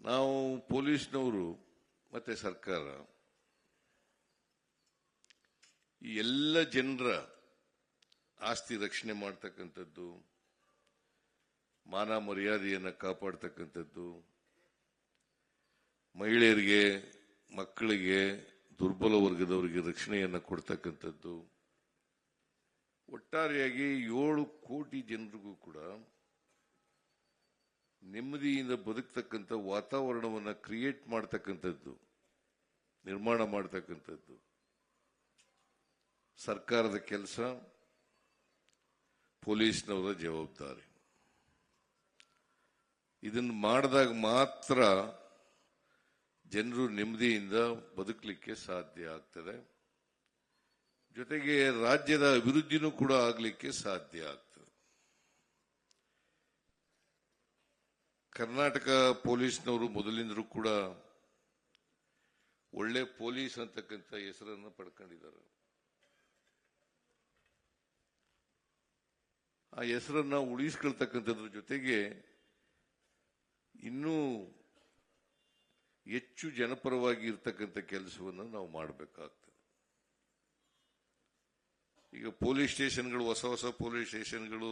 ನಾವು ಪೊಲೀಸ್ನವರು ಮತ್ತೆ ಸರ್ಕಾರ ಈ ಎಲ್ಲ ಜನರ ಆಸ್ತಿ ರಕ್ಷಣೆ ಮಾಡ್ತಕ್ಕಂಥದ್ದು, ಮಾನ ಮರ್ಯಾದೆಯನ್ನು ಕಾಪಾಡ್ತಕ್ಕಂಥದ್ದು, ಮಹಿಳೆಯರಿಗೆ, ಮಕ್ಕಳಿಗೆ, ದುರ್ಬಲ ವರ್ಗದವರಿಗೆ ರಕ್ಷಣೆಯನ್ನು ಕೊಡ್ತಕ್ಕಂಥದ್ದು, ಒಟ್ಟಾರೆಯಾಗಿ 7 ಕೋಟಿ ಜನರಿಗೂ ಕೂಡ ನೆಮ್ಮದಿಯಿಂದ ಬದುಕತಕ್ಕಂಥ ವಾತಾವರಣವನ್ನು ಕ್ರಿಯೇಟ್ ಮಾಡ್ತಕ್ಕಂಥದ್ದು, ನಿರ್ಮಾಣ ಮಾಡ್ತಕ್ಕಂಥದ್ದು ಸರ್ಕಾರದ ಕೆಲಸ, ಪೊಲೀಸ್ನವರ ಜವಾಬ್ದಾರಿ. ಇದನ್ನು ಮಾಡಿದಾಗ ಮಾತ್ರ ಜನರು ನೆಮ್ಮದಿಯಿಂದ ಬದುಕಲಿಕ್ಕೆ ಸಾಧ್ಯ ಆಗ್ತದೆ. ಜೊತೆಗೆ ರಾಜ್ಯದ ಅಭಿವೃದ್ಧಿನೂ ಕೂಡ ಆಗಲಿಕ್ಕೆ ಸಾಧ್ಯ ಆಗ್ತದೆ. ಕರ್ನಾಟಕ ಪೊಲೀಸ್ನವರು ಮೊದಲಿಂದಲೂ ಕೂಡ ಒಳ್ಳೆ ಪೊಲೀಸ್ ಅಂತಕ್ಕಂಥ ಹೆಸರನ್ನು ಪಡ್ಕೊಂಡಿದ್ದಾರೆ. ಆ ಹೆಸರನ್ನ ಉಳಿಸ್ಕೊಳ್ತಕ್ಕಂಥದ್ರ ಜೊತೆಗೆ ಇನ್ನೂ ಹೆಚ್ಚು ಜನಪರವಾಗಿ ಇರ್ತಕ್ಕಂಥ ಕೆಲಸವನ್ನು ನಾವು ಮಾಡಬೇಕಾಗ್ತದೆ. ಈಗ ಪೊಲೀಸ್ ಸ್ಟೇಷನ್ಗಳು, ಹೊಸ ಹೊಸ ಪೊಲೀಸ್ ಸ್ಟೇಷನ್ಗಳು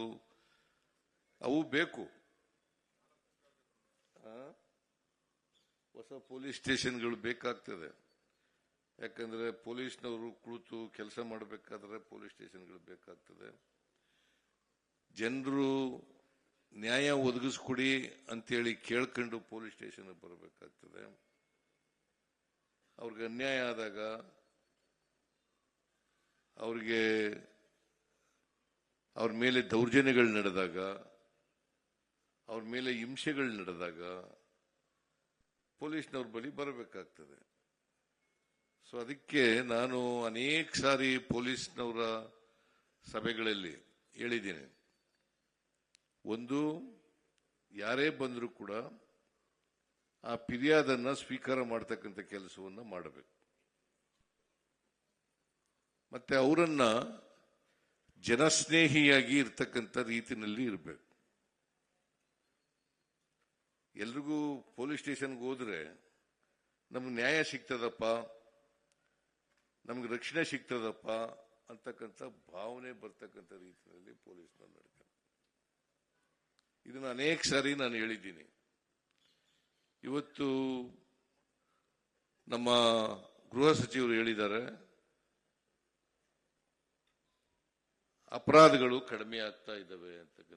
ಅವು ಬೇಕು. ಹೊಸ ಪೊಲೀಸ್ ಸ್ಟೇಷನ್ಗಳು ಬೇಕಾಗ್ತದೆ. ಯಾಕಂದ್ರೆ ಪೊಲೀಸ್ನವರು ಕುಳಿತು ಕೆಲಸ ಮಾಡಬೇಕಾದ್ರೆ ಪೊಲೀಸ್ ಸ್ಟೇಷನ್ಗಳು ಬೇಕಾಗ್ತದೆ. ಜನರು ನ್ಯಾಯ ಒದಗಿಸ್ಕೊಡಿ ಅಂತೇಳಿ ಕೇಳ್ಕೊಂಡು ಪೊಲೀಸ್ ಸ್ಟೇಷನ್ ಬರಬೇಕಾಗ್ತದೆ. ಅವ್ರಿಗೆ ಅನ್ಯಾಯ ಆದಾಗ, ಅವ್ರಿಗೆ ಅವ್ರ ಮೇಲೆ ದೌರ್ಜನ್ಯಗಳು ನಡೆದಾಗ, ಅವ್ರ ಮೇಲೆ ಹಿಂಸೆಗಳು ನಡೆದಾಗ ಪೊಲೀಸ್ನವ್ರ ಬಳಿ ಬರಬೇಕಾಗ್ತದೆ. ಸೊ ಅದಕ್ಕೆ ನಾನು ಅನೇಕ ಸಾರಿ ಪೊಲೀಸ್ನವರ ಸಭೆಗಳಲ್ಲಿ ಹೇಳಿದ್ದೀನಿ, ಒಂದು ಯಾರೇ ಬಂದರೂ ಕೂಡ ಆ ಫಿರ್ಯಾದನ್ನ ಸ್ವೀಕಾರ ಮಾಡತಕ್ಕಂಥ ಕೆಲಸವನ್ನು ಮಾಡಬೇಕು. ಮತ್ತೆ ಅವರನ್ನ ಜನಸ್ನೇಹಿಯಾಗಿ ಇರ್ತಕ್ಕಂಥ ರೀತಿಯಲ್ಲಿ ಇರಬೇಕು. ಎಲ್ರಿಗೂ ಪೊಲೀಸ್ ಸ್ಟೇಷನ್ಗೆ ಹೋದ್ರೆ ನಮ್ಗೆ ನ್ಯಾಯ ಸಿಗ್ತದಪ್ಪ, ನಮ್ಗೆ ರಕ್ಷಣೆ ಸಿಗ್ತದಪ್ಪ ಅಂತಕ್ಕಂಥ ಭಾವನೆ ಬರ್ತಕ್ಕಂಥ ರೀತಿಯಲ್ಲಿ ಪೊಲೀಸ್ನವ್ರು ನಡ್ತಾರೆ. ಇದನ್ನು ಅನೇಕ ಸಾರಿ ನಾನು ಹೇಳಿದ್ದೀನಿ. ಇವತ್ತು ನಮ್ಮ ಗೃಹ ಸಚಿವರು ಹೇಳಿದ್ದಾರೆ, ಅಪರಾಧಗಳು ಕಡಿಮೆ ಆಗ್ತಾ ಇದ್ದಾವೆ ಅಂತಕ್ಕಂಥ.